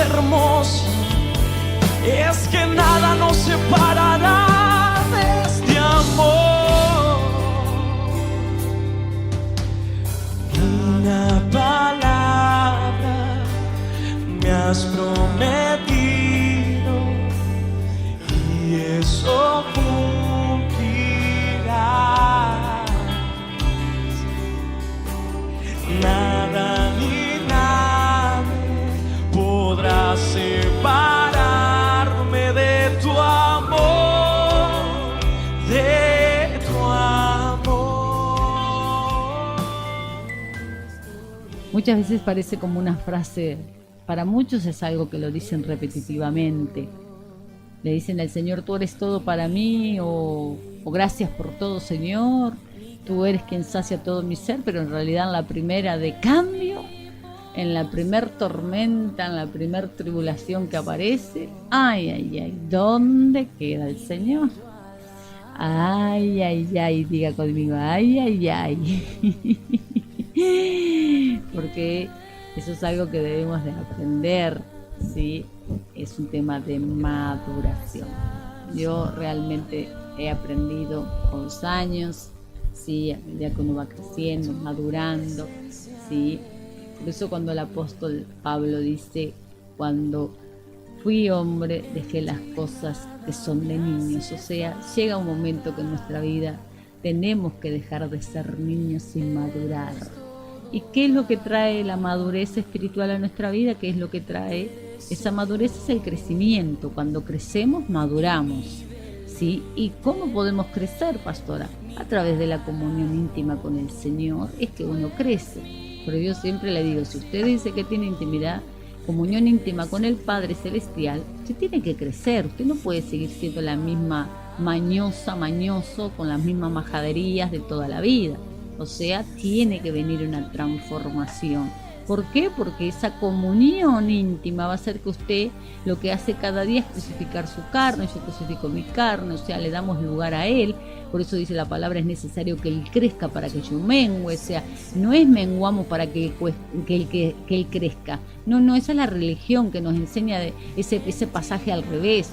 hermoso es que nada nos separará de este amor. Una palabra me has prometido y eso cumplirás. Nada ni nadie podrá separarme de tu amor, de tu amor. Muchas veces parece como una frase, para muchos es algo que lo dicen repetitivamente. Le dicen al Señor, tú eres todo para mí, o gracias por todo, Señor, tú eres quien sacia todo mi ser, pero en realidad en la primera de cambio, en la primer tormenta, en la primer tribulación que aparece, ay, ay, ay, ¿dónde queda el Señor? Ay, ay, ay, diga conmigo, ay, ay, ay. Porque eso es algo que debemos de aprender, ¿sí? Es un tema de maduración. Yo realmente he aprendido con los años, ¿sí? A medida que uno va creciendo, madurando, ¿sí? Por eso cuando el apóstol Pablo dice, cuando fui hombre, dejé las cosas que son de niños. O sea, llega un momento que en nuestra vida tenemos que dejar de ser niños y madurar. ¿Y qué es lo que trae la madurez espiritual a nuestra vida? ¿Qué es lo que trae? Esa madurez es el crecimiento. Cuando crecemos, maduramos, ¿sí? ¿Y cómo podemos crecer, pastora? A través de la comunión íntima con el Señor es que uno crece. Pero yo siempre le digo, si usted dice que tiene intimidad, comunión íntima con el Padre Celestial, usted tiene que crecer. Usted no puede seguir siendo la misma mañoso, con las mismas majaderías de toda la vida. O sea, tiene que venir una transformación. ¿Por qué? Porque esa comunión íntima va a hacer que usted lo que hace cada día es crucificar su carne. Yo crucifico mi carne, o sea, le damos lugar a Él. Por eso dice la palabra, es necesario que Él crezca para que yo mengue. O sea, no es menguamos para que Él crezca. No, esa es la religión que nos enseña de ese pasaje al revés.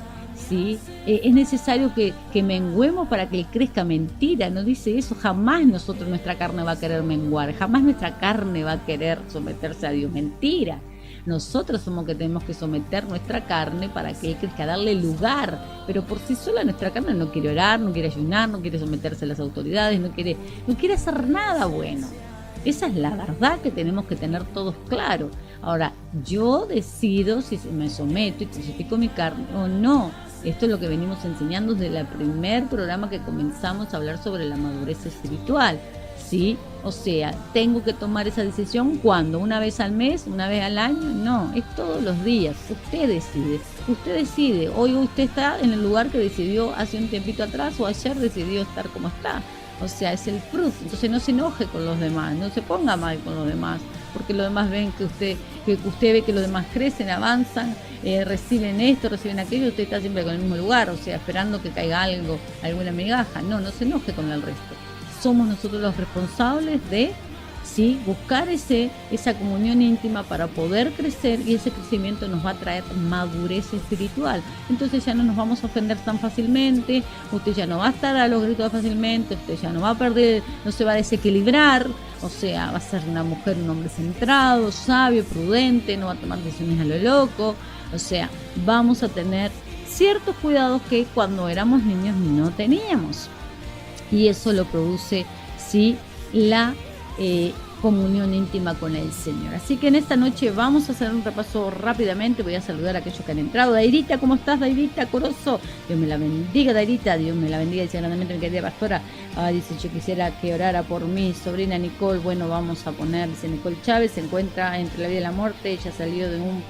¿Sí? Es necesario que menguemos para que Él crezca. Mentira, no dice eso. Jamás nuestra carne va a querer menguar, jamás nuestra carne va a querer someterse a Dios. Mentira. Nosotros somos que tenemos que someter nuestra carne para que Él crezca, darle lugar. Pero por sí sola nuestra carne no quiere orar, no quiere ayunar, no quiere someterse a las autoridades, no quiere hacer nada bueno. Esa es la verdad que tenemos que tener todos claro. Ahora, yo decido si me someto y crucifico mi carne o no. Esto es lo que venimos enseñando desde el primer programa que comenzamos a hablar sobre la madurez espiritual, ¿sí? O sea, ¿tengo que tomar esa decisión cuándo? ¿Una vez al mes? ¿Una vez al año? No, es todos los días. Usted decide. Usted decide. Hoy usted está en el lugar que decidió hace un tiempito atrás o ayer decidió estar como está. O sea, es el fruto. Entonces no se enoje con los demás, no se ponga mal con los demás, porque los demás ven que usted ve que los demás crecen, avanzan, reciben esto, reciben aquello, usted está siempre con el mismo lugar, o sea, esperando que caiga algo, alguna migaja. No se enoje con el resto. Somos nosotros los responsables de, ¿sí?, buscar esa comunión íntima para poder crecer, y ese crecimiento nos va a traer madurez espiritual. Entonces ya no nos vamos a ofender tan fácilmente, usted ya no va a estar a los gritos fácilmente, usted ya no va a perder, no se va a desequilibrar, o sea, va a ser una mujer, un hombre centrado, sabio, prudente, no va a tomar decisiones a lo loco. O sea, vamos a tener ciertos cuidados que cuando éramos niños no teníamos. Y eso lo produce, sí, la comunión íntima con el Señor. Así que en esta noche vamos a hacer un repaso rápidamente. Voy a saludar a aquellos que han entrado. Dairita, ¿cómo estás, Dairita Corozo? Dios me la bendiga, Dairita. Dios me la bendiga, dice grandemente mi querida pastora. Dice, yo quisiera que orara por mi sobrina Nicole. Bueno, vamos a poner, dice Nicole Chávez, se encuentra entre la vida y la muerte. Ella salió de un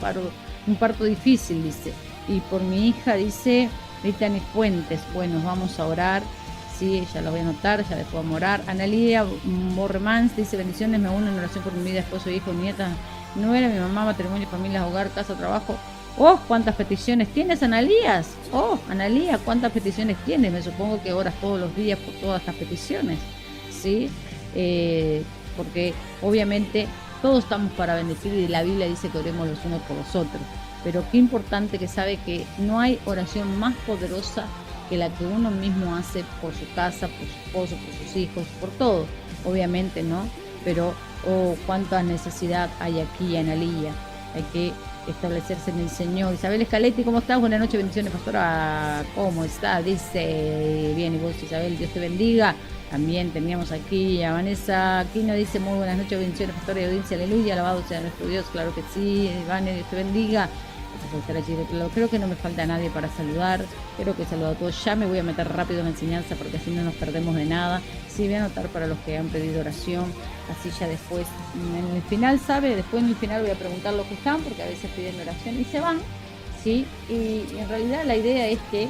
parto difícil, dice. Y por mi hija, dice Ritani Fuentes. Bueno, vamos a orar. Sí, ya lo voy a anotar, ya después vamos a orar. Analía Borremans dice, bendiciones, me uno en oración por mi vida, esposo, hijo, nieta, nuera, mi mamá, matrimonio, familia, hogar, casa, trabajo. ¡Oh, cuántas peticiones tienes, Analías! ¡Oh, Analía, cuántas peticiones tienes! Me supongo que oras todos los días por todas estas peticiones, ¿sí? Porque obviamente todos estamos para bendecir, y la Biblia dice que oremos los unos por los otros. pero qué importante que sabe que no hay oración más poderosa que la que uno mismo hace por su casa, por su esposo, por sus hijos, por todo, obviamente, ¿no? Pero cuánta necesidad hay aquí en Alilla. Hay que establecerse en el Señor. Isabel Escaletti, ¿cómo estás? Buenas noches, bendiciones, pastora. ¿Cómo está? Dice, bien, y vos, Isabel, Dios te bendiga. También teníamos aquí a Vanessa Aquino, dice, muy buenas noches, bendiciones, pastora y audiencia, aleluya, alabado sea nuestro Dios, claro que sí. Iván, Dios te bendiga. Estar allí de lado. Creo que no me falta nadie para saludar. Creo que saludo a todos. Ya me voy a meter rápido en la enseñanza porque así no nos perdemos de nada. Sí, voy a anotar para los que han pedido oración. Así ya después, en el final, ¿sabe? Después en el final voy a preguntar los que están porque a veces piden oración y se van. ¿Sí? Y en realidad la idea es que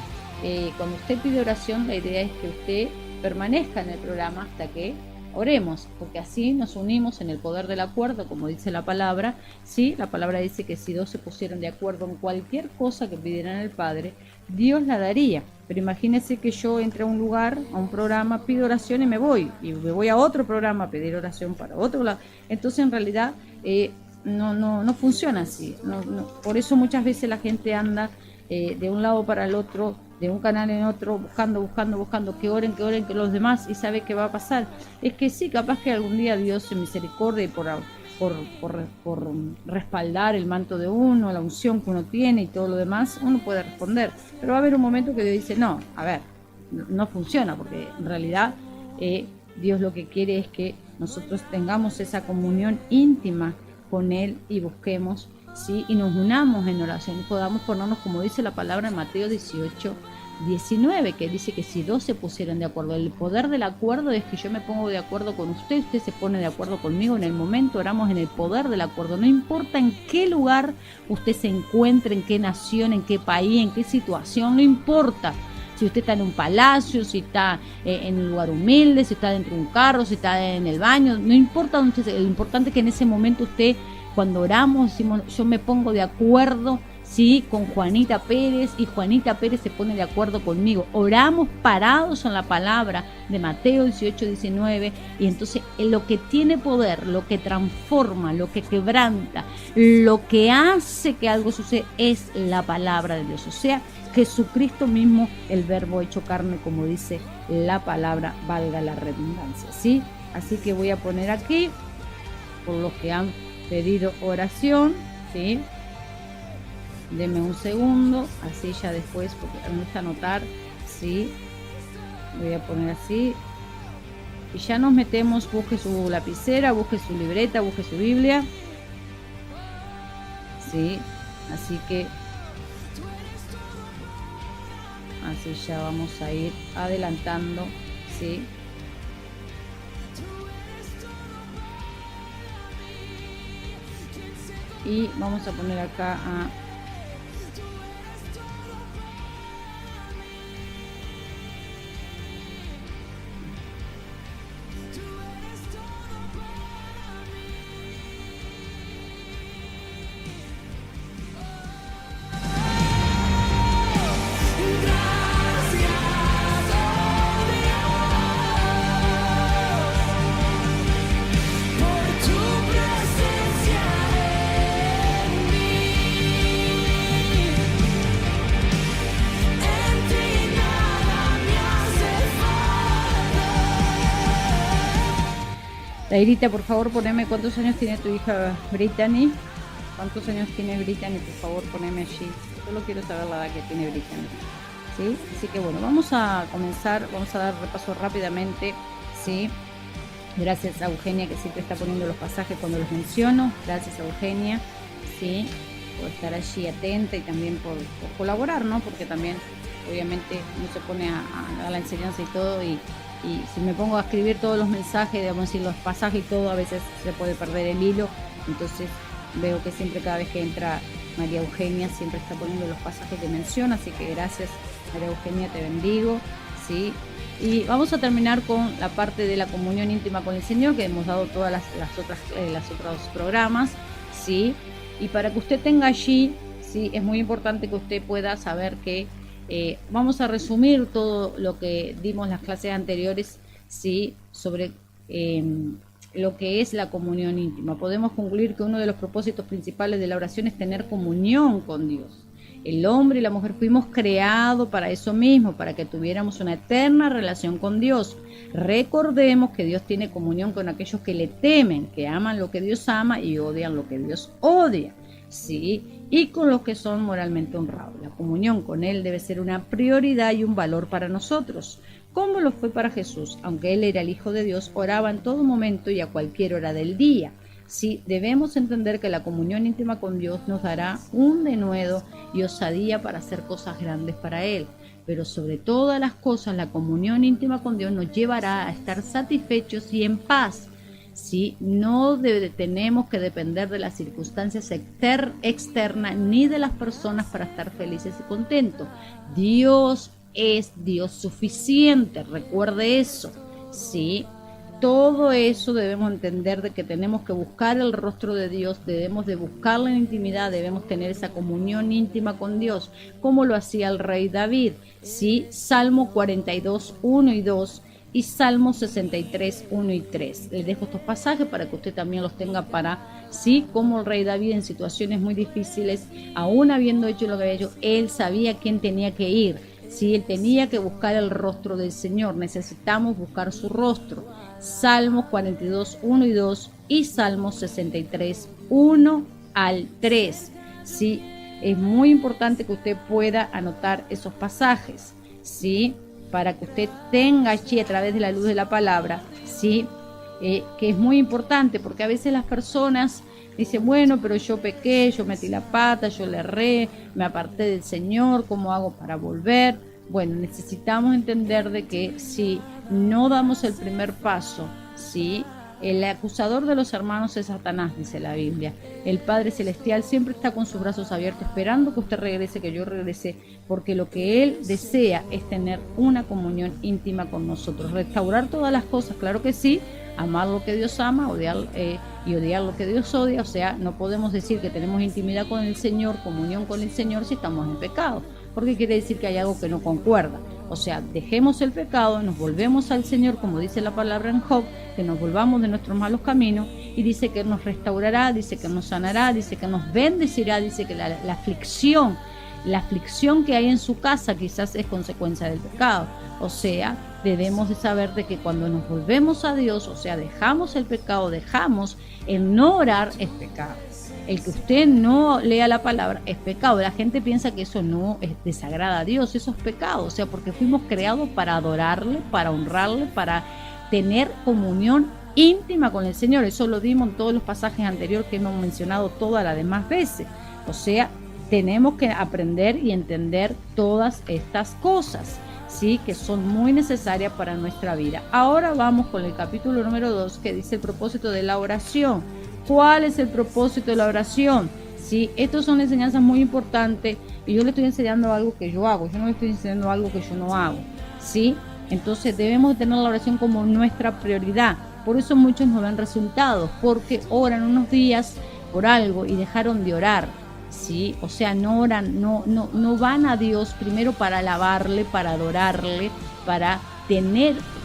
cuando usted pide oración, la idea es que usted permanezca en el programa hasta que oremos, porque así nos unimos en el poder del acuerdo, como dice la palabra. Sí, la palabra dice que si dos se pusieran de acuerdo en cualquier cosa que pidieran al Padre, Dios la daría. Pero imagínese que yo entre a un lugar, a un programa, pido oración y me voy a otro programa a pedir oración para otro lado. Entonces en realidad no funciona así. Por eso muchas veces la gente anda de un lado para el otro, de un canal en otro, buscando, que oren que los demás, y sabe qué va a pasar. Es que sí, capaz que algún día Dios en misericordia y por respaldar el manto de uno, la unción que uno tiene y todo lo demás, uno puede responder. Pero va a haber un momento que Dios dice, no, a ver, no funciona, porque en realidad Dios lo que quiere es que nosotros tengamos esa comunión íntima con Él y busquemos, ¿sí? Y nos unamos en oración y podamos ponernos, como dice la palabra en Mateo 18:19, que dice que si dos se pusieran de acuerdo, el poder del acuerdo es que yo me pongo de acuerdo con usted, usted se pone de acuerdo conmigo, en el momento oramos en el poder del acuerdo, no importa en qué lugar usted se encuentre, en qué nación, en qué país, en qué situación, no importa. Si usted está en un palacio, si está en un lugar humilde, si está dentro de un carro, si está en el baño, no importa dónde usted, lo importante es que en ese momento usted, cuando oramos, decimos, yo me pongo de acuerdo, ¿sí?, con Juanita Pérez, y Juanita Pérez se pone de acuerdo conmigo. Oramos parados en la palabra de Mateo 18:19, y entonces lo que tiene poder, lo que transforma, lo que quebranta, lo que hace que algo suceda es la palabra de Dios. O sea, Jesucristo mismo, el verbo hecho carne, como dice la palabra, valga la redundancia, ¿sí? Así que voy a poner aquí, por los que han pedido oración, ¿sí? Deme un segundo, así ya después, porque me gusta anotar, ¿sí? Voy a poner así. Y ya nos metemos, busque su lapicera, busque su libreta, busque su Biblia. ¿Sí? Así que así ya vamos a ir adelantando, ¿sí? Y vamos a poner acá a Lairita, por favor, poneme cuántos años tiene tu hija Brittany. ¿Cuántos años tiene Brittany? Por favor, poneme allí. Solo quiero saber la edad que tiene Brittany. ¿Sí? Así que bueno, vamos a comenzar, vamos a dar repaso rápidamente, ¿sí? Gracias a Eugenia, que siempre está poniendo los pasajes cuando los menciono. Gracias a Eugenia, ¿sí?, por estar allí atenta y también por colaborar, ¿no? Porque también, obviamente, uno se pone a la enseñanza y todo, y si me pongo a escribir todos los mensajes, digamos decir, los pasajes y todo, a veces se puede perder el hilo. Entonces veo que siempre, cada vez que entra María Eugenia, siempre está poniendo los pasajes que menciona, así que gracias, María Eugenia, te bendigo, ¿sí? Y vamos a terminar con la parte de la comunión íntima con el Señor, que hemos dado todas las otros programas, ¿sí? Y para que usted tenga allí, ¿sí?, es muy importante que usted pueda saber que vamos a resumir todo lo que dimos las clases anteriores, ¿sí?, sobre lo que es la comunión íntima. Podemos concluir que uno de los propósitos principales de la oración es tener comunión con Dios. El hombre y la mujer fuimos creados para eso mismo, para que tuviéramos una eterna relación con Dios. Recordemos que Dios tiene comunión con aquellos que le temen, que aman lo que Dios ama y odian lo que Dios odia, ¿sí? Y con los que son moralmente honrados. La comunión con Él debe ser una prioridad y un valor para nosotros, como lo fue para Jesús. Aunque Él era el Hijo de Dios, oraba en todo momento y a cualquier hora del día. Sí, debemos entender que la comunión íntima con Dios nos dará un denuedo y osadía para hacer cosas grandes para Él. Pero sobre todas las cosas, la comunión íntima con Dios nos llevará a estar satisfechos y en paz. Sí, no tenemos que depender de las circunstancias externas ni de las personas para estar felices y contentos. Dios es Dios suficiente, recuerde eso, ¿sí? Todo eso debemos entender de que tenemos que buscar el rostro de Dios, debemos de buscarla en intimidad, debemos tener esa comunión íntima con Dios, como lo hacía el rey David, ¿sí? Salmo 42, 1 y 2 y Salmo 63, 1 y 3. Les dejo estos pasajes para que usted también los tenga para, ¿sí? Como el rey David en situaciones muy difíciles, aún habiendo hecho lo que había hecho, él sabía quién tenía que ir. Si él tenía que buscar el rostro del Señor, necesitamos buscar su rostro. Salmos 42, 1 y 2 y Salmos 63, 1 al 3. ¿Sí? Es muy importante que usted pueda anotar esos pasajes, ¿sí? Para que usted tenga allí a través de la luz de la palabra, ¿sí? Que es muy importante porque a veces las personas dicen, bueno, pero yo pequé, yo metí la pata, yo le erré, me aparté del Señor, ¿cómo hago para volver? Bueno, necesitamos entender de que si no damos el primer paso, ¿sí? El acusador de los hermanos es Satanás, dice la Biblia. El Padre Celestial siempre está con sus brazos abiertos esperando que usted regrese, que yo regrese, porque lo que Él desea es tener una comunión íntima con nosotros. Restaurar todas las cosas, claro que sí, amar lo que Dios ama, odiar y odiar lo que Dios odia. O sea, no podemos decir que tenemos intimidad con el Señor, comunión con el Señor, si estamos en pecado, porque quiere decir que hay algo que no concuerda. O sea, dejemos el pecado, nos volvemos al Señor, como dice la palabra en Job, que nos volvamos de nuestros malos caminos, y dice que nos restaurará, dice que nos sanará, dice que nos bendecirá, dice que la aflicción que hay en su casa quizás es consecuencia del pecado. O sea, debemos de saber de que cuando nos volvemos a Dios, o sea, dejamos el pecado, dejamos el no orar, es pecado. El que usted no lea la palabra es pecado. La gente piensa que eso no desagrada a Dios, eso es pecado. O sea, porque fuimos creados para adorarle, para honrarle, para tener comunión íntima con el Señor. Eso lo dimos en todos los pasajes anteriores que hemos mencionado todas las demás veces. O sea, tenemos que aprender y entender todas estas cosas, ¿sí? Que son muy necesarias para nuestra vida. Ahora vamos con el capítulo número 2, que dice el propósito de la oración. ¿Cuál es el propósito de la oración? ¿Sí? Estas son enseñanzas muy importantes y yo le estoy enseñando algo que yo hago, yo no le estoy enseñando algo que yo no hago, ¿sí? Entonces debemos tener la oración como nuestra prioridad. Por eso muchos no ven resultados, porque oran unos días por algo y dejaron de orar, ¿sí? O sea, no oran, no van a Dios primero para alabarle, para adorarle, para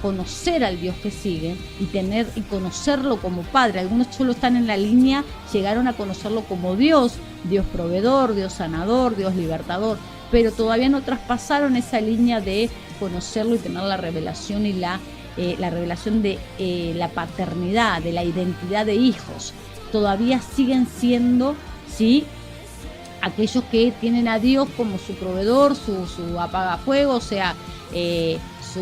conocer al Dios que siguen y conocerlo como Padre. Algunos solo están en la línea, llegaron a conocerlo como Dios proveedor, Dios sanador, Dios libertador, pero todavía no traspasaron esa línea de conocerlo y tener la revelación y la revelación de la paternidad, de la identidad de hijos. Todavía siguen siendo, ¿sí?, aquellos que tienen a Dios como su proveedor, su apagafuego, o sea, su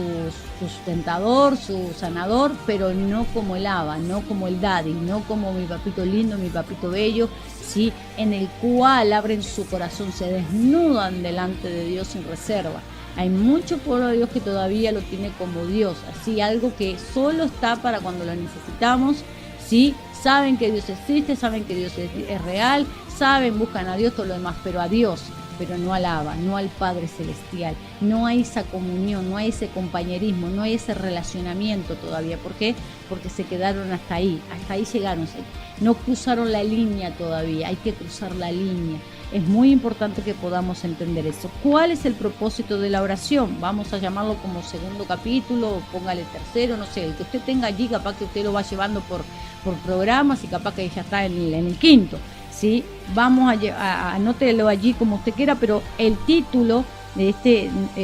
sustentador, su sanador, pero no como el Abba, no como el Daddy, no como mi papito lindo, mi papito bello, ¿sí? En el cual abren su corazón, se desnudan delante de Dios sin reserva. Hay mucho pueblo de Dios que todavía lo tiene como Dios, así, algo que solo está para cuando lo necesitamos, ¿sí? Saben que Dios existe, saben que Dios es real, saben, buscan a Dios, todo lo demás, pero a Dios, pero no al Abba, no al Padre Celestial. No hay esa comunión, no hay ese compañerismo, no hay ese relacionamiento todavía. ¿Por qué? Porque se quedaron hasta ahí llegaron, no cruzaron la línea todavía, hay que cruzar la línea. es muy importante que podamos entender eso. ¿Cuál es el propósito de la oración? Vamos a llamarlo como segundo capítulo, póngale tercero, no sé, el que usted tenga allí, capaz que usted lo va llevando por programas y capaz que ya está en el quinto, ¿sí? Vamos a anótelo allí como usted quiera, pero el título de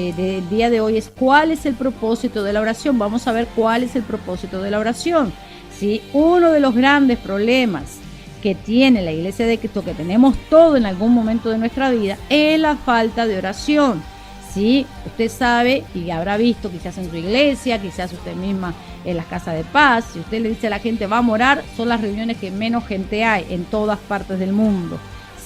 del día de hoy es ¿cuál es el propósito de la oración? Vamos a ver cuál es el propósito de la oración, ¿sí? Uno de los grandes problemas que tiene la Iglesia de Cristo, que tenemos todo en algún momento de nuestra vida, es la falta de oración, ¿sí? Usted sabe y habrá visto quizás en su iglesia, quizás usted misma en las casas de paz, si usted le dice a la gente vamos a orar, son las reuniones que menos gente hay en todas partes del mundo,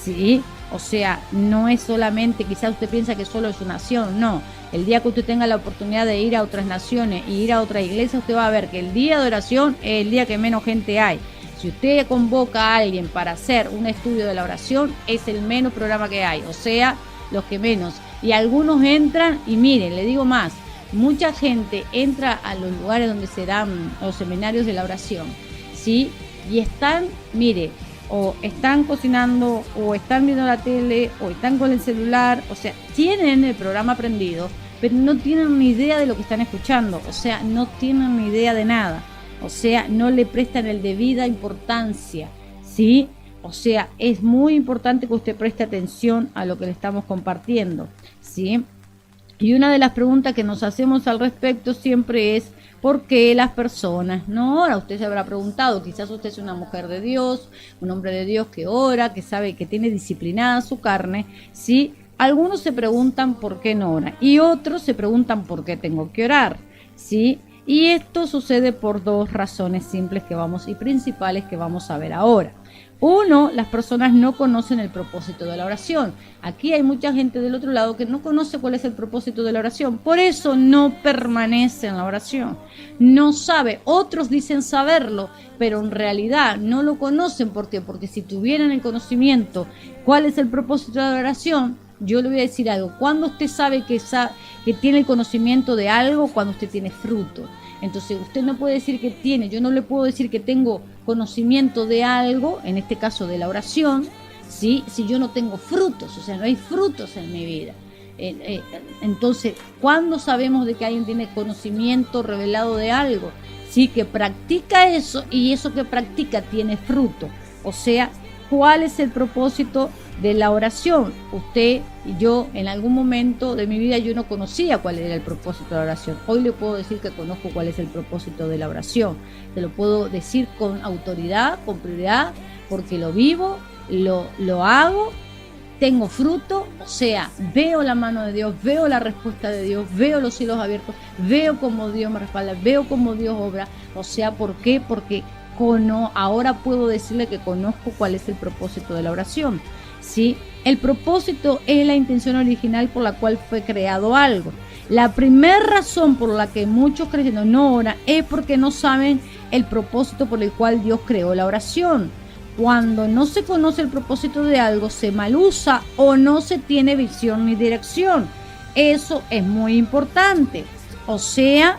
¿sí? O sea, no es solamente, quizás usted piensa que solo es su nación, no. El día que usted tenga la oportunidad de ir a otras naciones y ir a otra iglesia, usted va a ver que el día de oración es el día que menos gente hay. Si usted convoca a alguien para hacer un estudio de la oración, es el menos programa que hay, o sea, los que menos. Y algunos entran, y miren, le digo más, mucha gente entra a los lugares donde se dan los seminarios de la oración, ¿sí? Y están, mire, o están cocinando, o están viendo la tele, o están con el celular, o sea, tienen el programa aprendido, pero no tienen ni idea de lo que están escuchando, o sea, no tienen ni idea de nada. O sea, no le prestan el debida importancia, ¿sí? O sea, es muy importante que usted preste atención a lo que le estamos compartiendo, ¿sí? Y una de las preguntas que nos hacemos al respecto siempre es ¿por qué las personas no oran? Usted se habrá preguntado, quizás usted es una mujer de Dios, un hombre de Dios que ora, que sabe que tiene disciplinada su carne, ¿sí? Algunos se preguntan por qué no oran y otros se preguntan por qué tengo que orar, ¿sí? Y esto sucede por dos razones simples y principales que vamos a ver ahora. Uno, las personas no conocen el propósito de la oración. Aquí hay mucha gente del otro lado que no conoce cuál es el propósito de la oración. Por eso no permanece en la oración. No sabe. Otros dicen saberlo, pero en realidad no lo conocen. ¿Por qué? Porque si tuvieran el conocimiento cuál es el propósito de la oración, yo le voy a decir algo. Cuando usted sabe que tiene el conocimiento de algo, cuando usted tiene fruto. Entonces usted no puede decir que tiene, yo no le puedo decir que tengo conocimiento de algo, en este caso de la oración, ¿sí? Si yo no tengo frutos, o sea, no hay frutos en mi vida. Entonces, ¿cuándo sabemos de que alguien tiene conocimiento revelado de algo? Sí, que practica eso y eso que practica tiene fruto. O sea, ¿cuál es el propósito de la oración? Usted y yo en algún momento de mi vida yo no conocía cuál era el propósito de la oración. Hoy le puedo decir que conozco cuál es el propósito de la oración. Te lo puedo decir con autoridad, con prioridad, porque lo vivo, lo hago, tengo fruto, o sea, veo la mano de Dios, veo la respuesta de Dios, veo los cielos abiertos, veo cómo Dios me respalda, veo cómo Dios obra. O sea, ¿por qué? Porque ahora puedo decirle que conozco cuál es el propósito de la oración, ¿sí? El propósito es la intención original por la cual fue creado algo. La primera razón por la que muchos creyentes no oran es porque no saben el propósito por el cual Dios creó la oración. Cuando no se conoce el propósito de algo, se malusa o no se tiene visión ni dirección. Eso es muy importante. O sea,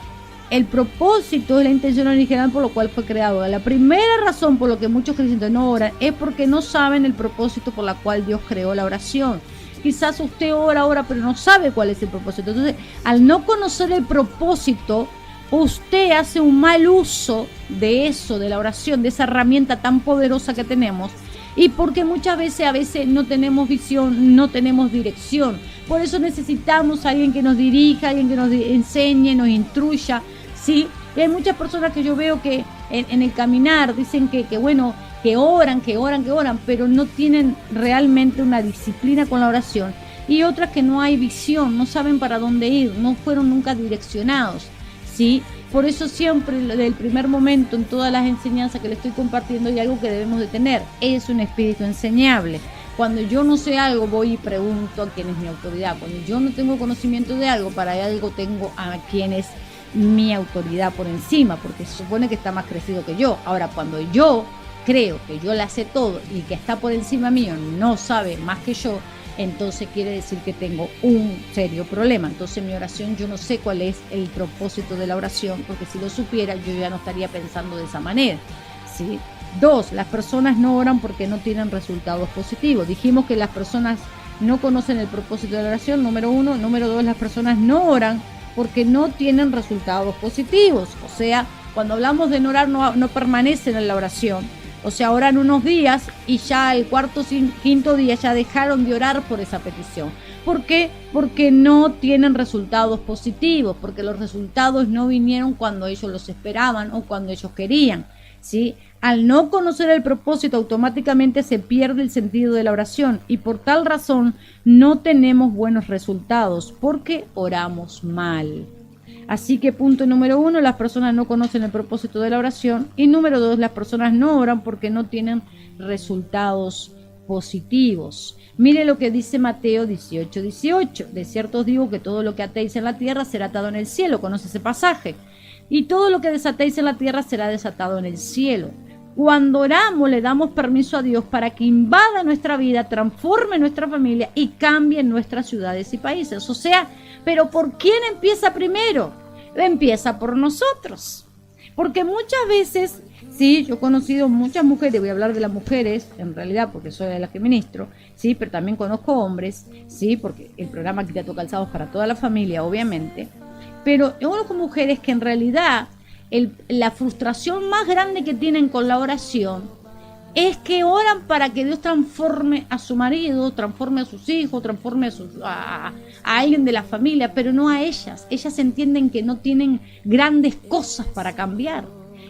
el propósito es la intención original por lo cual fue creado. La primera razón por la que muchos creyentes no oran es porque no saben el propósito por la cual Dios creó la oración. Quizás usted ora, pero no sabe cuál es el propósito. Entonces, al no conocer el propósito, usted hace un mal uso de eso, de la oración, de esa herramienta tan poderosa que tenemos. Y porque muchas veces no tenemos visión, no tenemos dirección. Por eso necesitamos a alguien que nos dirija, alguien que nos enseñe, nos instruya, ¿sí? Y hay muchas personas que yo veo que en el caminar dicen que oran, pero no tienen realmente una disciplina con la oración. Y otras que no hay visión, no saben para dónde ir, no fueron nunca direccionados, ¿sí? Por eso siempre, desde el primer momento, en todas las enseñanzas que le estoy compartiendo, hay algo que debemos de tener, es un espíritu enseñable. Cuando yo no sé algo, voy y pregunto a quién es mi autoridad. Cuando yo no tengo conocimiento de algo, para algo tengo a quién es mi autoridad por encima, porque se supone que está más crecido que yo. Ahora, cuando yo creo que yo la sé todo y que está por encima mío no sabe más que yo, entonces quiere decir que tengo un serio problema. Entonces mi oración, yo no sé cuál es el propósito de la oración, porque si lo supiera yo ya no estaría pensando de esa manera, ¿sí? 2, las personas no oran porque no tienen resultados positivos. Dijimos que las personas no conocen el propósito de la oración, número 1. Número 2, las personas no oran porque no tienen resultados positivos. O sea, cuando hablamos de no orar, no permanecen en la oración. O sea, oran unos días y ya el cuarto, quinto día ya dejaron de orar por esa petición. ¿Por qué? Porque no tienen resultados positivos, porque los resultados no vinieron cuando ellos los esperaban o cuando ellos querían, ¿sí? Al no conocer el propósito, automáticamente se pierde el sentido de la oración y por tal razón no tenemos buenos resultados porque oramos mal. Así que punto número 1, las personas no conocen el propósito de la oración. Y número 2, las personas no oran porque no tienen resultados positivos. Mire lo que dice Mateo 18:18. De cierto os digo que todo lo que atéis en la tierra será atado en el cielo. ¿Conoce ese pasaje? Y todo lo que desatéis en la tierra será desatado en el cielo. Cuando oramos le damos permiso a Dios para que invada nuestra vida, transforme nuestra familia y cambie nuestras ciudades y países. O sea, pero ¿por quién empieza primero? Empieza por nosotros. Porque muchas veces, sí, yo he conocido muchas mujeres, voy a hablar de las mujeres, en realidad, porque soy de las que ministro, sí, pero también conozco hombres, sí, porque el programa Quítate Calzados para toda la familia, obviamente. Pero yo conozco mujeres que en realidad la frustración más grande que tienen con la oración es que oran para que Dios transforme a su marido, transforme a sus hijos, transforme a alguien de la familia, pero no a ellas. Ellas entienden que no tienen grandes cosas para cambiar.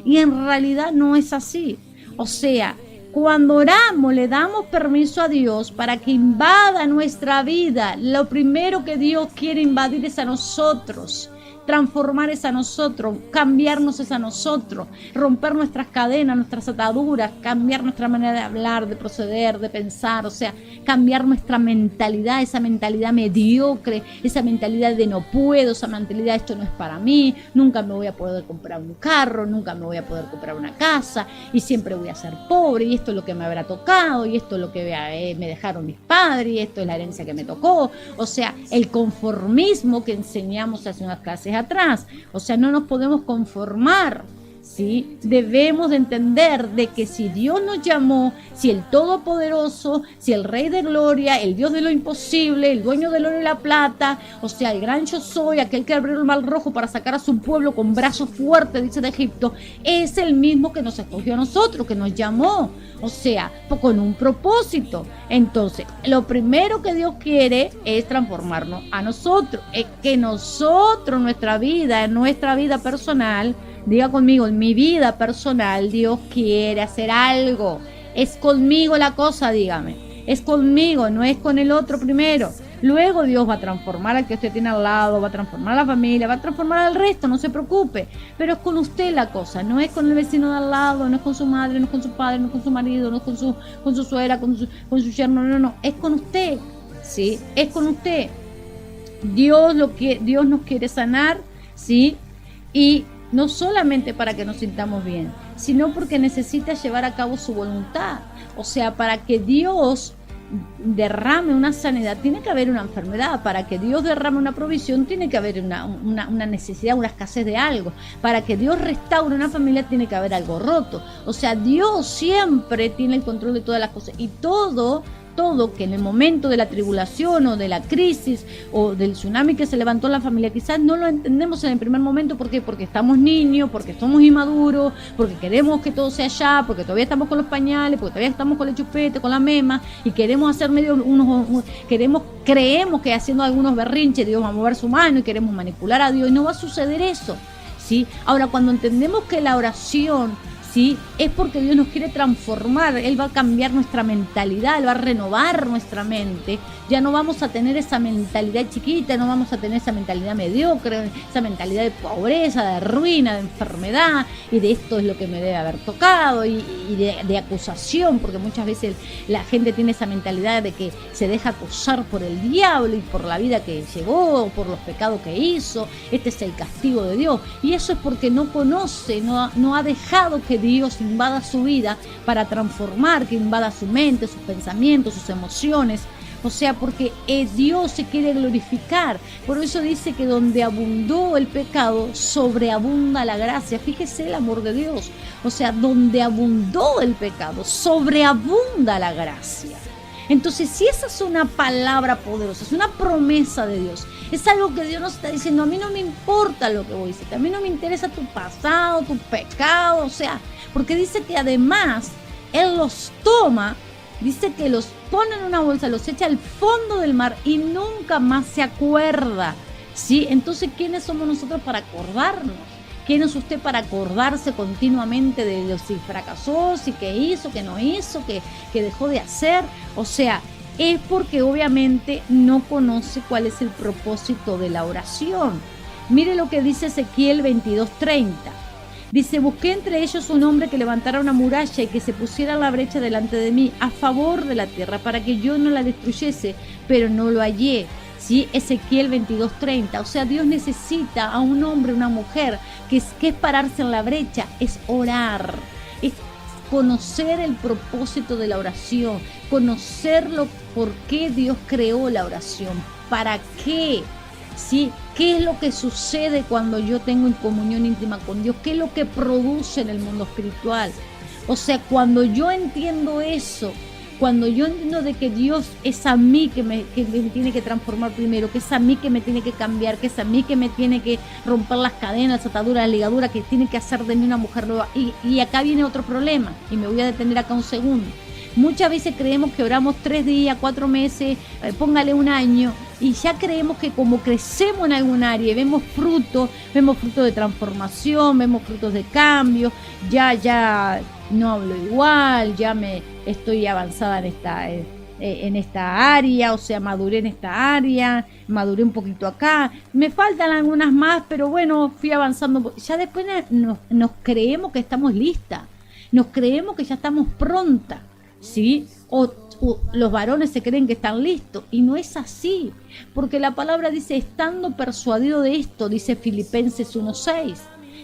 Y en realidad no es así. O sea, cuando oramos le damos permiso a Dios para que invada nuestra vida. Lo primero que Dios quiere invadir es a nosotros. Transformar es a nosotros, cambiarnos es a nosotros, romper nuestras cadenas, nuestras ataduras, cambiar nuestra manera de hablar, de proceder, de pensar, o sea, cambiar nuestra mentalidad, esa mentalidad mediocre, esa mentalidad de no puedo, esa mentalidad esto no es para mí, nunca me voy a poder comprar un carro, nunca me voy a poder comprar una casa y siempre voy a ser pobre y esto es lo que me habrá tocado y esto es lo que me dejaron mis padres y esto es la herencia que me tocó, o sea, el conformismo que enseñamos hace unas clases atrás, o sea, no nos podemos conformar, ¿sí? Debemos de entender de que si Dios nos llamó, si el Todopoderoso, si el Rey de Gloria, el Dios de lo imposible, el dueño del oro y la plata, o sea, el gran yo soy, aquel que abrió el mar rojo para sacar a su pueblo con brazos fuertes, dice de Egipto, es el mismo que nos escogió a nosotros, que nos llamó, o sea, con un propósito. Entonces, lo primero que Dios quiere es transformarnos a nosotros, es que nosotros, nuestra vida personal, diga conmigo, en mi vida personal, Dios quiere hacer algo. Es conmigo la cosa, dígame. Es conmigo, no es con el otro primero. Luego Dios va a transformar al que usted tiene al lado, va a transformar a la familia, va a transformar al resto, no se preocupe. Pero es con usted la cosa, no es con el vecino de al lado, no es con su madre, no es con su padre, no es con su marido, no es con su suegra, con su yerno, no, es con usted, ¿sí? Es con usted. Dios nos quiere sanar, ¿sí? Y no solamente para que nos sintamos bien, sino porque necesita llevar a cabo su voluntad. O sea, para que Dios derrame una sanidad, tiene que haber una enfermedad. Para que Dios derrame una provisión, tiene que haber una necesidad, una escasez de algo. Para que Dios restaure una familia, tiene que haber algo roto. O sea, Dios siempre tiene el control de todas las cosas. Y todo que en el momento de la tribulación o de la crisis o del tsunami que se levantó en la familia, quizás no lo entendemos en el primer momento. ¿Por qué? Porque estamos niños, porque somos inmaduros, porque queremos que todo sea ya, porque todavía estamos con los pañales, porque todavía estamos con el chupete, con la mema, y queremos hacer creemos que haciendo algunos berrinches Dios va a mover su mano y queremos manipular a Dios, y no va a suceder eso, ¿sí? Ahora, cuando entendemos que la oración, ¿sí?, es porque Dios nos quiere transformar, Él va a cambiar nuestra mentalidad, Él va a renovar nuestra mente. Ya no vamos a tener esa mentalidad chiquita, no vamos a tener esa mentalidad mediocre, esa mentalidad de pobreza, de ruina, de enfermedad, y de esto es lo que me debe haber tocado, y de acusación, porque muchas veces la gente tiene esa mentalidad de que se deja acusar por el diablo y por la vida que llevó, por los pecados que hizo. Este es el castigo de Dios, y eso es porque no conoce, no ha dejado que Dios invada su vida para transformar, que invada su mente, sus pensamientos, sus emociones. O sea, porque Dios se quiere glorificar. Por eso dice que donde abundó el pecado, sobreabunda la gracia. Fíjese el amor de Dios. O sea, donde abundó el pecado, sobreabunda la gracia. Entonces, si esa es una palabra poderosa, es una promesa de Dios, es algo que Dios nos está diciendo, a mí no me importa lo que vos hiciste, a mí no me interesa tu pasado, tu pecado, o sea, porque dice que además Él los toma, dice que los pone en una bolsa, los echa al fondo del mar y nunca más se acuerda, ¿sí? Entonces, ¿quiénes somos nosotros para acordarnos? ¿Quién es usted para acordarse continuamente de si fracasó, si que hizo, que no hizo, que dejó de hacer? O sea, es porque obviamente no conoce cuál es el propósito de la oración. Mire lo que dice Ezequiel 22:30. Dice, busqué entre ellos un hombre que levantara una muralla y que se pusiera en la brecha delante de mí a favor de la tierra para que yo no la destruyese, pero no lo hallé. ¿Sí? Ezequiel 22:30. O sea, Dios necesita a un hombre, una mujer, que es pararse en la brecha, es orar, es conocer el propósito de la oración, conocerlo, por qué Dios creó la oración, para qué, ¿sí? ¿Qué es lo que sucede cuando yo tengo en comunión íntima con Dios? ¿Qué es lo que produce en el mundo espiritual? O sea, cuando yo entiendo eso, cuando yo entiendo de que Dios es a mí que me tiene que transformar primero, que es a mí que me tiene que cambiar, que es a mí que me tiene que romper las cadenas, las ataduras, las ligaduras, que tiene que hacer de mí una mujer nueva. Y acá viene otro problema, y me voy a detener acá un segundo. Muchas veces creemos que oramos 3 días, 4 meses, póngale un año, y ya creemos que como crecemos en algún área y vemos frutos de transformación, vemos frutos de cambio, ya no hablo igual, ya me estoy avanzada en esta área, o sea, maduré en esta área, maduré un poquito acá, me faltan algunas más, pero bueno, fui avanzando. Ya después nos creemos que estamos listas, nos creemos que ya estamos prontas, ¿sí? O los varones se creen que están listos, y no es así, porque la palabra dice, estando persuadido de esto, dice Filipenses 1:6.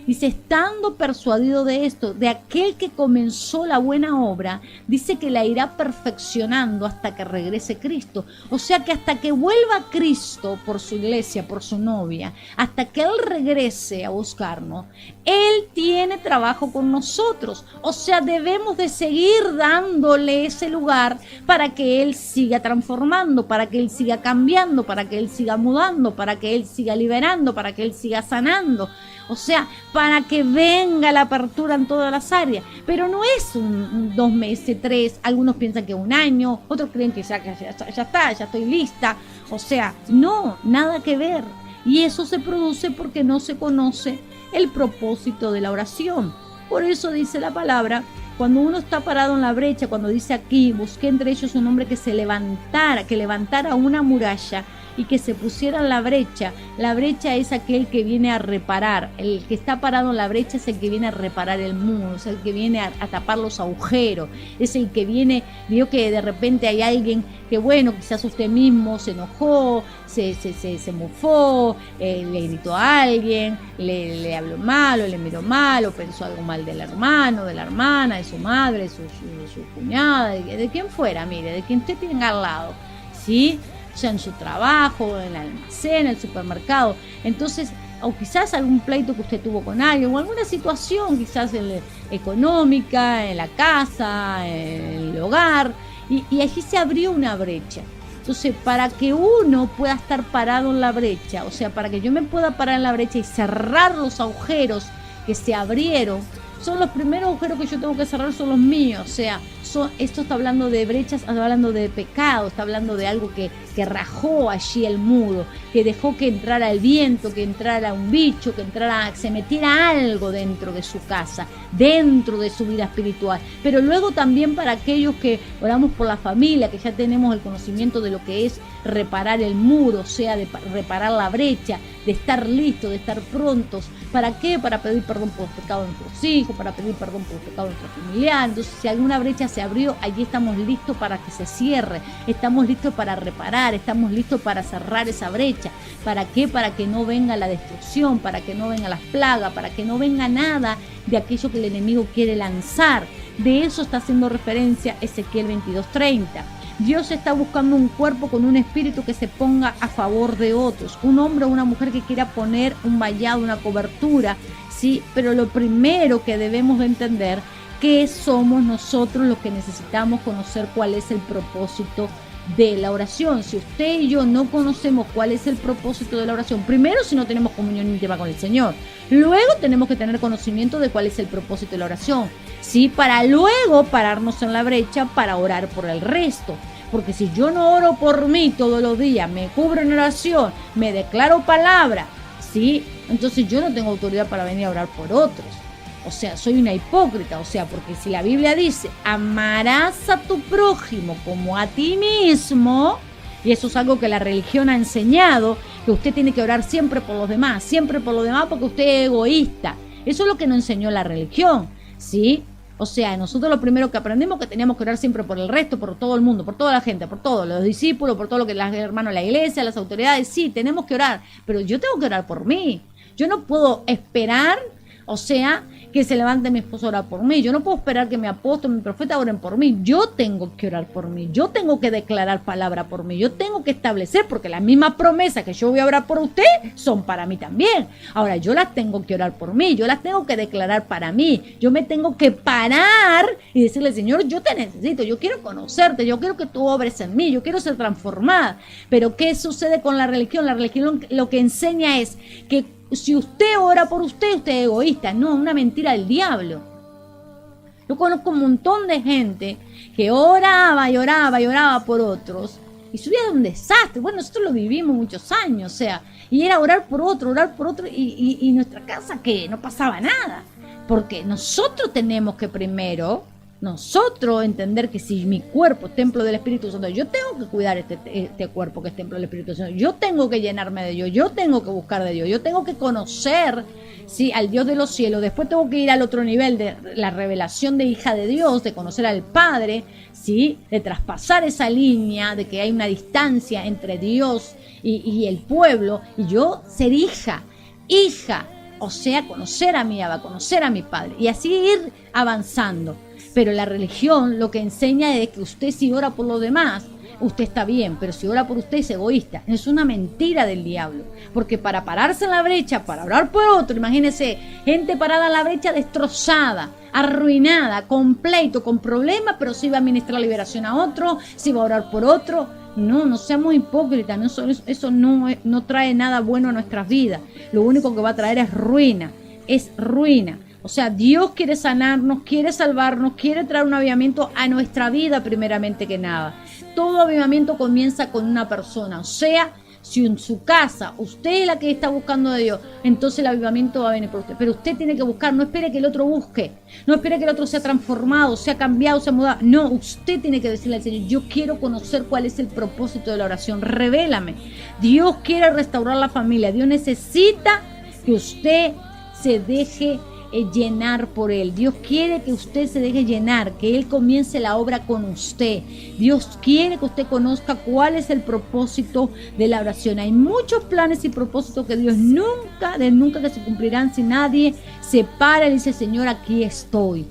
Dice, estando persuadido de esto, de aquel que comenzó la buena obra, dice que la irá perfeccionando hasta que regrese Cristo. O sea que hasta que vuelva Cristo por su iglesia, por su novia, hasta que Él regrese a buscarnos, Él tiene trabajo con nosotros. O sea, debemos de seguir dándole ese lugar para que Él siga transformando, para que Él siga cambiando, para que Él siga mudando, para que Él siga liberando, para que Él siga sanando. O sea, para que venga la apertura en todas las áreas. Pero no es 2 meses, 3, algunos piensan que 1 año, otros creen que ya está, ya estoy lista. O sea, no, nada que ver. Y eso se produce porque no se conoce el propósito de la oración. Por eso dice la palabra, cuando uno está parado en la brecha, cuando dice aquí, busqué entre ellos un hombre que levantara una muralla y que se pusiera en la brecha. La brecha es aquel que viene a reparar, el que está parado en la brecha es el que viene a reparar el muro, es el que viene a tapar los agujeros, es el que viene, vio que de repente hay alguien que bueno, quizás usted mismo se enojó, se mofó, le gritó a alguien, le habló mal o le miró mal o pensó algo mal del hermano, de la hermana, de su madre, de su cuñada, de quien fuera, mire, de quien usted tenga al lado, ¿sí? O sea, en su trabajo, en el almacén, en el supermercado. Entonces, o quizás algún pleito que usted tuvo con alguien, o alguna situación quizás económica, en la casa, en el hogar, y allí se abrió una brecha. Entonces, para que uno pueda estar parado en la brecha, o sea, para que yo me pueda parar en la brecha y cerrar los agujeros que se abrieron, son los primeros agujeros que yo tengo que cerrar, son los míos. O sea, esto está hablando de brechas, está hablando de pecado, está hablando de algo que rajó allí el muro, que dejó que entrara el viento, que entrara un bicho, que se metiera algo dentro de su casa, dentro de su vida espiritual. Pero luego también para aquellos que oramos por la familia, que ya tenemos el conocimiento de lo que es reparar el muro, o sea, de reparar la brecha, de estar listos, de estar prontos. ¿Para qué? Para pedir perdón por los pecados de nuestros hijos, para pedir perdón por los pecados de nuestra familia. Entonces, si alguna brecha se abrió, allí estamos listos para que se cierre, estamos listos para reparar, estamos listos para cerrar esa brecha. ¿Para qué? Para que no venga la destrucción, para que no venga las plagas, para que no venga nada de aquello que el enemigo quiere lanzar. De eso está haciendo referencia Ezequiel 22:30. Dios está buscando un cuerpo con un espíritu que se ponga a favor de otros. Un hombre o una mujer que quiera poner un vallado, una cobertura, ¿sí? Pero lo primero que debemos de entender que somos nosotros los que necesitamos conocer cuál es el propósito de la oración. Si usted y yo no conocemos cuál es el propósito de la oración, primero si no tenemos comunión íntima con el Señor, luego tenemos que tener conocimiento de cuál es el propósito de la oración, ¿sí? Para luego pararnos en la brecha para orar por el resto. Porque si yo no oro por mí todos los días, me cubro en oración, me declaro palabra, ¿sí? Entonces yo no tengo autoridad para venir a orar por otros. O sea, soy una hipócrita, o sea, porque si la Biblia dice, amarás a tu prójimo como a ti mismo, y eso es algo que la religión ha enseñado, que usted tiene que orar siempre por los demás porque usted es egoísta. Eso es lo que nos enseñó la religión, ¿sí? O sea, nosotros lo primero que aprendimos que teníamos que orar siempre por el resto, por todo el mundo, por toda la gente, por todos los discípulos, por todo lo que los hermanos de la iglesia, las autoridades, sí, tenemos que orar, pero yo tengo que orar por mí. Yo no puedo esperar, o sea, que se levante mi esposo a orar por mí. Yo no puedo esperar que mi apóstol, mi profeta oren por mí. Yo tengo que orar por mí. Yo tengo que declarar palabra por mí. Yo tengo que establecer, porque las mismas promesas que yo voy a orar por usted son para mí también. Ahora, yo las tengo que orar por mí. Yo las tengo que declarar para mí. Yo me tengo que parar y decirle, Señor, yo te necesito. Yo quiero conocerte. Yo quiero que tú obres en mí. Yo quiero ser transformada. Pero, ¿qué sucede con la religión? La religión lo que enseña es que si usted ora por usted, usted es egoísta. No, una mentira del diablo. Yo conozco un montón de gente que oraba y oraba y oraba por otros y su vida era un desastre. Bueno, nosotros lo vivimos muchos años, o sea, y era orar por otro y nuestra casa que no pasaba nada. Porque nosotros tenemos que primero, nosotros entender que si mi cuerpo es templo del Espíritu Santo, yo tengo que cuidar este cuerpo que es templo del Espíritu Santo, yo tengo que llenarme de Dios, yo tengo que buscar de Dios, yo tengo que conocer, ¿sí?, al Dios de los cielos. Después tengo que ir al otro nivel de la revelación de hija de Dios, de conocer al Padre, ¿sí?, de traspasar esa línea, de que hay una distancia entre Dios y el pueblo, y yo ser hija, o sea, conocer a mi Abba, conocer a mi Padre, y así ir avanzando. Pero la religión lo que enseña es que usted si ora por los demás, usted está bien, pero si ora por usted es egoísta. Es una mentira del diablo, porque para pararse en la brecha, para orar por otro, imagínese, gente parada en la brecha destrozada, arruinada, con pleito, con problemas, pero si va a ministrar liberación a otro, si va a orar por otro. No seamos hipócritas, eso no trae nada bueno a nuestras vidas. Lo único que va a traer es ruina. O sea, Dios quiere sanarnos, quiere salvarnos, quiere traer un avivamiento a nuestra vida primeramente que nada. Todo avivamiento comienza con una persona. O sea, si en su casa usted es la que está buscando de Dios, entonces el avivamiento va a venir por usted. Pero usted tiene que buscar, no espere que el otro busque. No espere que el otro sea transformado, sea cambiado, sea mudado. No, usted tiene que decirle al Señor, yo quiero conocer cuál es el propósito de la oración. Revélame. Dios quiere restaurar la familia. Dios necesita que usted se deje llenar por Él. Dios quiere que usted se deje llenar, que Él comience la obra con usted. Dios quiere que usted conozca cuál es el propósito de la oración. Hay muchos planes y propósitos que Dios nunca que se cumplirán si nadie se para y dice, Señor, aquí estoy.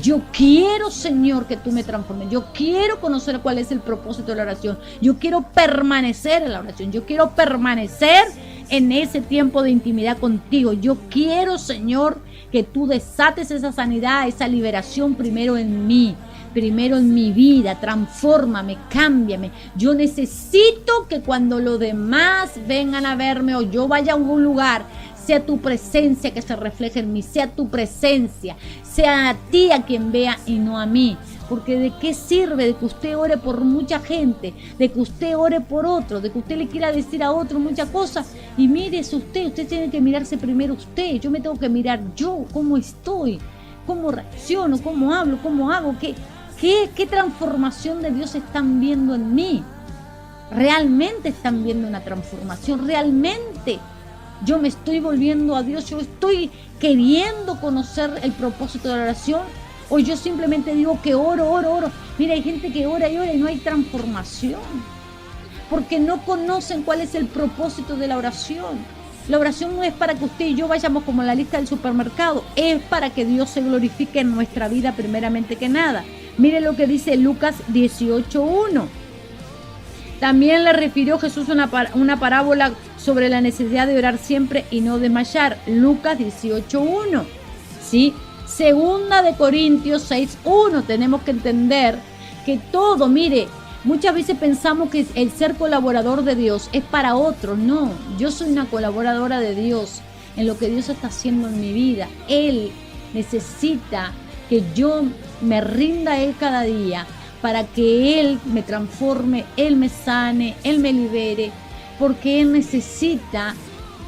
Yo quiero, Señor, que tú me transformes. Yo quiero conocer cuál es el propósito de la oración. Yo quiero permanecer en la oración. Yo quiero permanecer en ese tiempo de intimidad contigo. Yo quiero, Señor, que tú desates esa sanidad, esa liberación primero en mí, primero en mi vida. Transfórmame, cámbiame. Yo necesito que cuando los demás vengan a verme o yo vaya a algún lugar, sea tu presencia que se refleje en mí, sea tu presencia, sea a ti a quien vea y no a mí. Porque ¿de qué sirve de que usted ore por mucha gente, de que usted ore por otro, de que usted le quiera decir a otro muchas cosas? Y mírese usted tiene que mirarse primero usted. Yo me tengo que mirar yo, cómo estoy, cómo reacciono, cómo hablo, cómo hago, qué transformación de Dios están viendo en mí. Realmente están viendo una transformación, realmente yo me estoy volviendo a Dios, yo estoy queriendo conocer el propósito de la oración. O yo simplemente digo que oro. Mira, hay gente que ora y no hay transformación. Porque no conocen cuál es el propósito de la oración. La oración no es para que usted y yo vayamos como en la lista del supermercado. Es para que Dios se glorifique en nuestra vida primeramente que nada. Mire lo que dice Lucas 18:1. También le refirió Jesús una parábola sobre la necesidad de orar siempre y no desmayar. Lucas 18:1. ¿Sí? Segunda de Corintios 6:1. Tenemos que entender que todo, mire, muchas veces pensamos que el ser colaborador de Dios es para otros. No, yo soy una colaboradora de Dios en lo que Dios está haciendo en mi vida. Él necesita que yo me rinda a Él cada día para que Él me transforme, Él me sane, Él me libere, porque Él necesita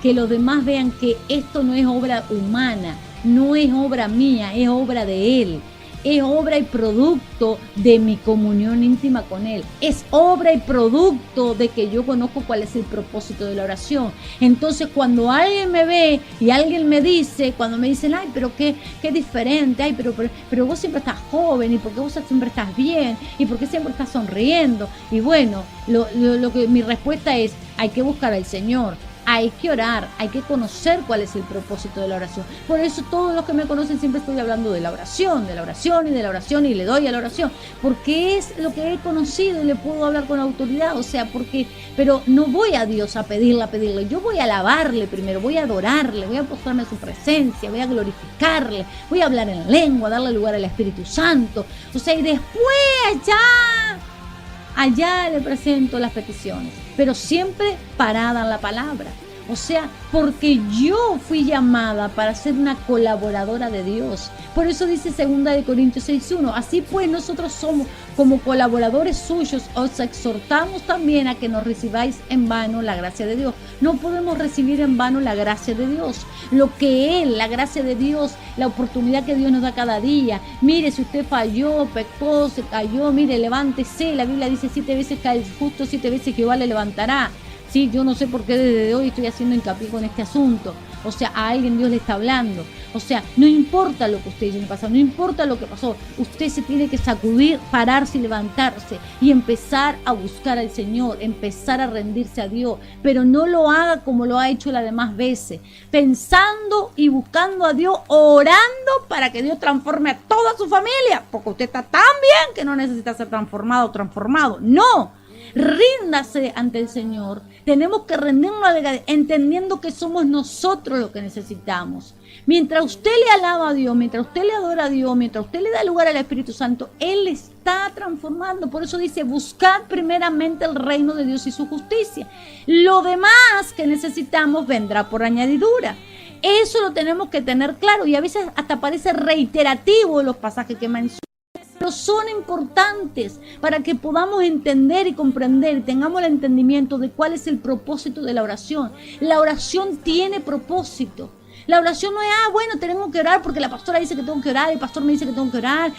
que los demás vean que esto no es obra humana, no es obra mía, es obra de Él. Es obra y producto de mi comunión íntima con Él. Es obra y producto de que yo conozco cuál es el propósito de la oración. Entonces, cuando alguien me ve y alguien me dice, cuando me dicen, ay, pero qué diferente, ay, pero vos siempre estás joven, y por qué vos siempre estás bien, y por qué siempre estás sonriendo. Y bueno, lo que mi respuesta es, hay que buscar al Señor. Hay que orar, hay que conocer cuál es el propósito de la oración. Por eso todos los que me conocen siempre estoy hablando de la oración y de la oración, y le doy a la oración, porque es lo que he conocido y le puedo hablar con autoridad. O sea, pero no voy a Dios a pedirle, yo voy a alabarle primero, voy a adorarle, voy a postrarme a su presencia, voy a glorificarle, voy a hablar en lengua, darle lugar al Espíritu Santo. O sea, y después allá le presento las peticiones, pero siempre parada en la palabra. O sea, porque yo fui llamada para ser una colaboradora de Dios. Por eso dice 2 de Corintios 6:1. Así pues, nosotros somos como colaboradores suyos, os exhortamos también a que nos recibáis en vano la gracia de Dios. No podemos recibir en vano la gracia de Dios. Lo que Él, la gracia de Dios, la oportunidad que Dios nos da cada día. Mire, si usted falló, pecó, se cayó, mire, levántese. La Biblia dice 7 veces cae el justo, 7 veces Jehová le levantará. Sí, yo no sé por qué desde hoy estoy haciendo hincapié con este asunto. O sea, a alguien Dios le está hablando. O sea, no importa lo que usted hizo en el pasado, no importa lo que pasó. Usted se tiene que sacudir, pararse y levantarse y empezar a buscar al Señor, empezar a rendirse a Dios. Pero no lo haga como lo ha hecho las demás veces, pensando y buscando a Dios, orando para que Dios transforme a toda su familia. Porque usted está tan bien que no necesita ser transformado o transformado. No. Ríndase ante el Señor. Tenemos que rendirnos entendiendo que somos nosotros los que necesitamos. Mientras usted le alaba a Dios, mientras usted le adora a Dios, mientras usted le da lugar al Espíritu Santo, Él está transformando. Por eso dice, buscad primeramente el reino de Dios y su justicia. Lo demás que necesitamos vendrá por añadidura. Eso lo tenemos que tener claro, y a veces hasta parece reiterativo los pasajes que mencionan, pero son importantes para que podamos entender y comprender y tengamos el entendimiento de cuál es el propósito de la oración. La oración tiene propósito. La oración no es, bueno, tenemos que orar porque la pastora dice que tengo que orar, el pastor me dice que tengo que orar,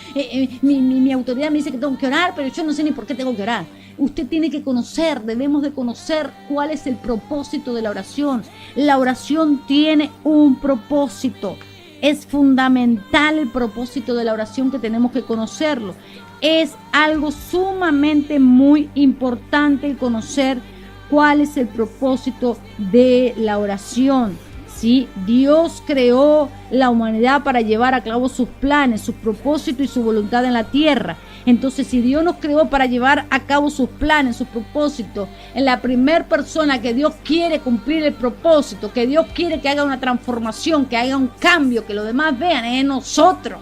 mi autoridad me dice que tengo que orar, pero yo no sé ni por qué tengo que orar. Usted tiene que conocer, debemos de conocer cuál es el propósito de la oración. La oración tiene un propósito. Es fundamental el propósito de la oración, que tenemos que conocerlo. Es algo sumamente muy importante el conocer cuál es el propósito de la oración. ¿Sí? Dios creó la humanidad para llevar a cabo sus planes, sus propósitos y su voluntad en la tierra. Entonces, si Dios nos creó para llevar a cabo sus planes, sus propósitos, en la primera persona que Dios quiere cumplir el propósito, que Dios quiere que haga una transformación, que haga un cambio, que los demás vean, es nosotros.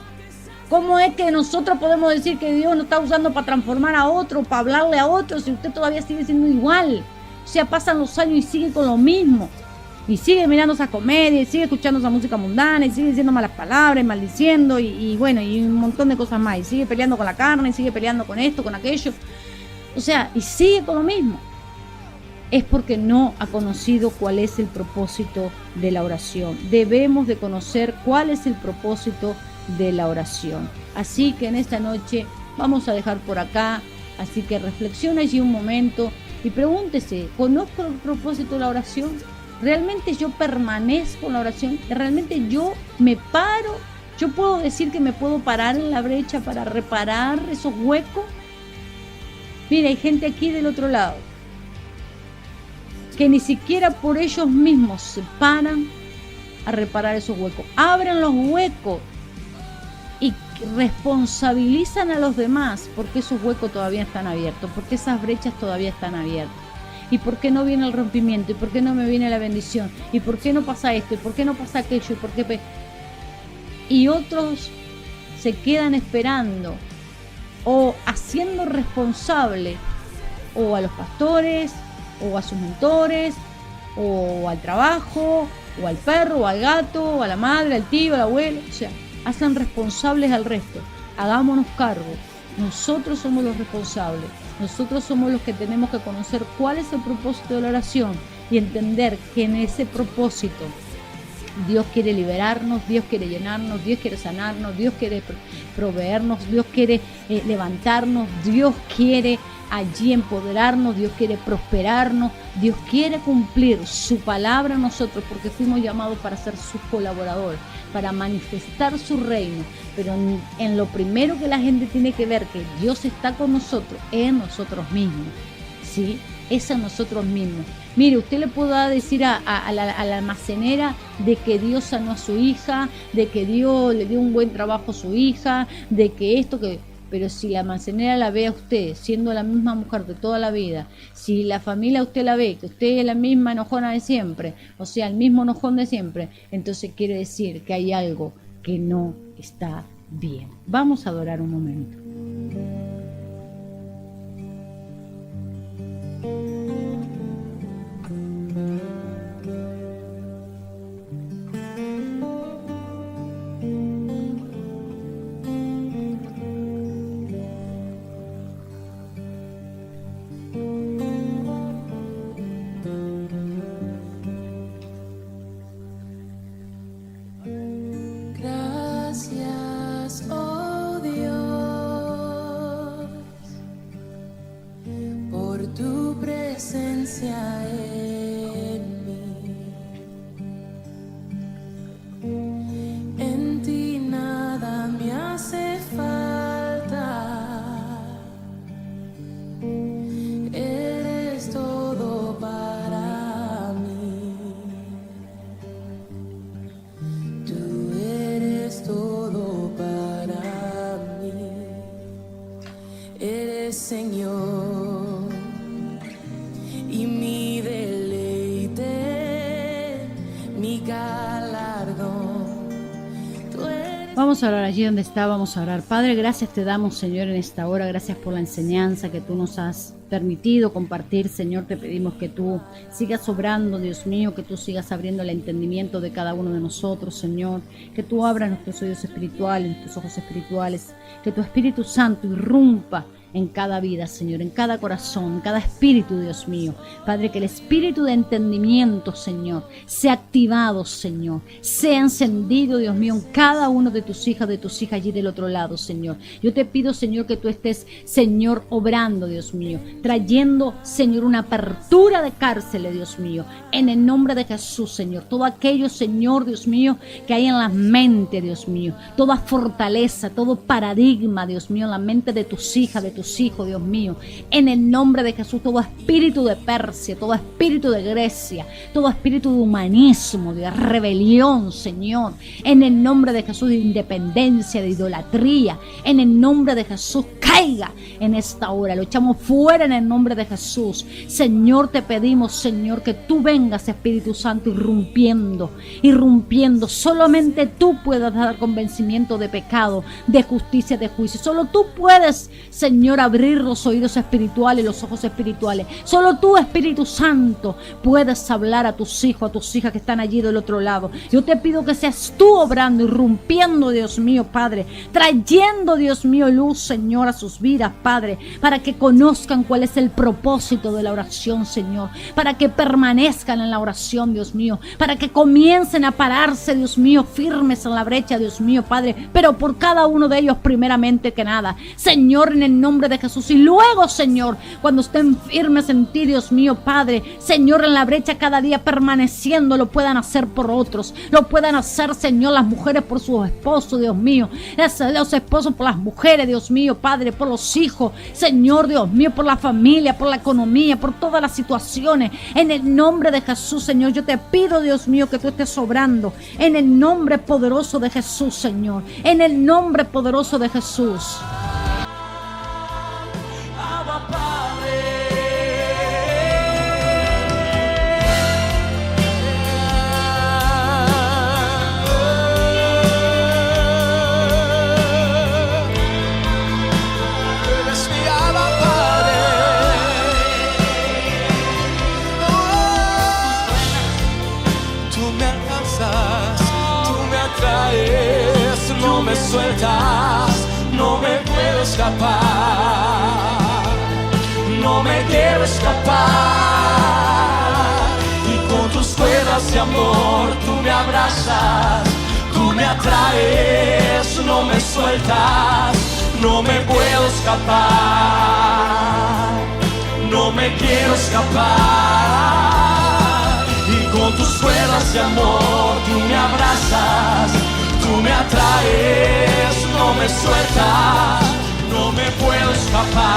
¿Cómo es que nosotros podemos decir que Dios nos está usando para transformar a otro, para hablarle a otro, si usted todavía sigue siendo igual? O sea, pasan los años y sigue con lo mismo. Y sigue mirando esa comedia, y sigue escuchando esa música mundana, y sigue diciendo malas palabras, y maldiciendo, y bueno, y un montón de cosas más. Y sigue peleando con la carne, y sigue peleando con esto, con aquello. O sea, y sigue con lo mismo. Es porque no ha conocido cuál es el propósito de la oración. Debemos de conocer cuál es el propósito de la oración. Así que en esta noche vamos a dejar por acá. Así que reflexione allí un momento y pregúntese, ¿conozco el propósito de la oración? ¿Realmente yo permanezco en la oración? ¿Realmente yo me paro? ¿Yo puedo decir que me puedo parar en la brecha para reparar esos huecos? Mira, hay gente aquí del otro lado que ni siquiera por ellos mismos se paran a reparar esos huecos. Abren los huecos y responsabilizan a los demás porque esos huecos todavía están abiertos, porque esas brechas todavía están abiertas. ¿Y por qué no viene el rompimiento? ¿Y por qué no me viene la bendición? ¿Y por qué no pasa esto? ¿Y por qué no pasa aquello? ¿Y por qué y otros se quedan esperando o haciendo responsable o a los pastores o a sus mentores o al trabajo o al perro o al gato o a la madre, al tío, al abuelo? O sea, hacen responsables al resto. Hagámonos cargo. Nosotros somos los responsables. Nosotros somos los que tenemos que conocer cuál es el propósito de la oración y entender que en ese propósito Dios quiere liberarnos, Dios quiere llenarnos, Dios quiere sanarnos, Dios quiere proveernos, Dios quiere levantarnos, Dios quiere allí empoderarnos, Dios quiere prosperarnos, Dios quiere cumplir su palabra en nosotros porque fuimos llamados para ser sus colaboradores, para manifestar su reino. Pero en lo primero que la gente tiene que ver que Dios está con nosotros es en nosotros mismos, ¿sí? Es en nosotros mismos. Mire, usted le puede decir a la almacenera de que Dios sanó a su hija, de que Dios le dio un buen trabajo a su hija, de que esto, que... Pero si la almacenera la ve a usted siendo la misma mujer de toda la vida, si la familia usted la ve, que usted es la misma enojona de siempre, o sea, el mismo enojón de siempre, entonces quiere decir que hay algo que no está bien. Vamos a adorar un momento. Gracias, oh Dios, por tu presencia en mí. En ti nada me hace falta. Eres todo para mí. Tú eres todo para mí. Eres Señor y mi deleite, mi galardón. Tú eres... Vamos a orar allí donde está, vamos a orar. Padre, gracias te damos, Señor, en esta hora. Gracias por la enseñanza que tú nos has permitido compartir, Señor. Te pedimos que tú sigas obrando, Dios mío, que tú sigas abriendo el entendimiento de cada uno de nosotros, Señor. Que tú abras nuestros oídos espirituales, nuestros ojos espirituales. Que tu Espíritu Santo irrumpa en cada vida, Señor, en cada corazón, en cada espíritu, Dios mío. Padre, que el espíritu de entendimiento, Señor, sea activado, Señor, sea encendido, Dios mío, en cada uno de tus hijas allí del otro lado, Señor. Yo te pido, Señor, que tú estés, Señor, obrando, Dios mío, trayendo, Señor, una apertura de cárceles, Dios mío, en el nombre de Jesús, Señor. Todo aquello, Señor, Dios mío, que hay en la mente, Dios mío, toda fortaleza, todo paradigma, Dios mío, en la mente de tus hijas, de tus hijos, Dios mío, en el nombre de Jesús. Todo espíritu de Persia, todo espíritu de Grecia, todo espíritu de humanismo, de rebelión, Señor, en el nombre de Jesús, de independencia, de idolatría, en el nombre de Jesús, caiga en esta hora. Lo echamos fuera en el nombre de Jesús. Señor, te pedimos, Señor, que tú vengas, Espíritu Santo, irrumpiendo. Solamente tú puedes dar convencimiento de pecado, de justicia, de juicio. Solo tú puedes, Señor, abrir los oídos espirituales, los ojos espirituales. Solo tú, Espíritu Santo, puedes hablar a tus hijos, a tus hijas que están allí del otro lado. Yo te pido que seas tú obrando, irrumpiendo, Dios mío, Padre, trayendo, Dios mío, luz, Señor, a sus vidas, Padre, para que conozcan cuál es el propósito de la oración, Señor, para que permanezcan en la oración, Dios mío, para que comiencen a pararse, Dios mío, firmes en la brecha, Dios mío, Padre, pero por cada uno de ellos primeramente que nada, Señor, en el nombre nombre de Jesús. Y luego, Señor, cuando estén firmes en ti, Dios mío, Padre, Señor, en la brecha cada día permaneciendo, lo puedan hacer por otros, lo puedan hacer, Señor, las mujeres por sus esposos, Dios mío, los esposos por las mujeres, Dios mío, Padre, por los hijos, Señor, Dios mío, por la familia, por la economía, por todas las situaciones. En el nombre de Jesús, Señor, yo te pido, Dios mío, que tú estés obrando en el nombre poderoso de Jesús, Señor, en el nombre poderoso de Jesús. Abba, Padre. Eres mi Abba, Padre. Tú me alcanzas, tú me atraes, no me sueltas, no me puedo escapar, no me quiero escapar. Y con tus cuerdas de amor tú me abrazas, tú me atraes, no me sueltas, no me puedo escapar, no me quiero escapar. Y con tus cuerdas de amor tú me abrazas, tú me atraes, no me sueltas, no me puedo escapar,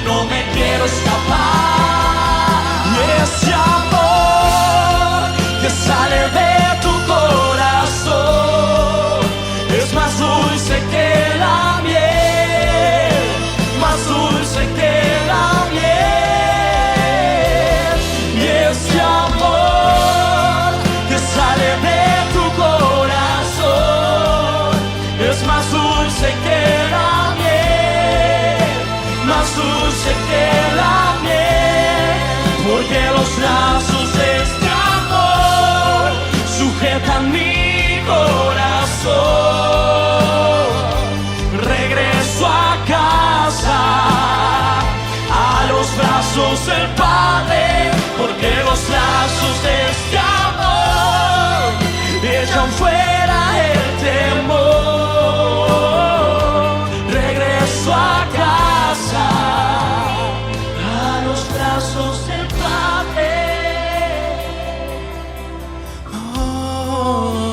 no me quiero escapar. Y ese amor que sale de tu corazón es más dulce que la miel, más dulce que la miel. Y ese amor que sale de tu corazón es más dulce que la miel, más dulce que la miel, porque los lazos de este amor sujetan mi corazón. Regreso a casa, a los brazos del Padre, porque los lazos de este amor echan fuera el temor. Regreso a casa, a los brazos del Padre. Oh,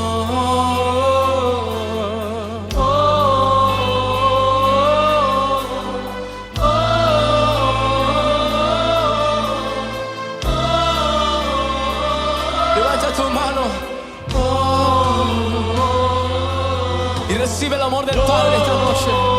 oh, oh, oh, oh. Levanta tu mano y recibe el amor del Padre esta noche.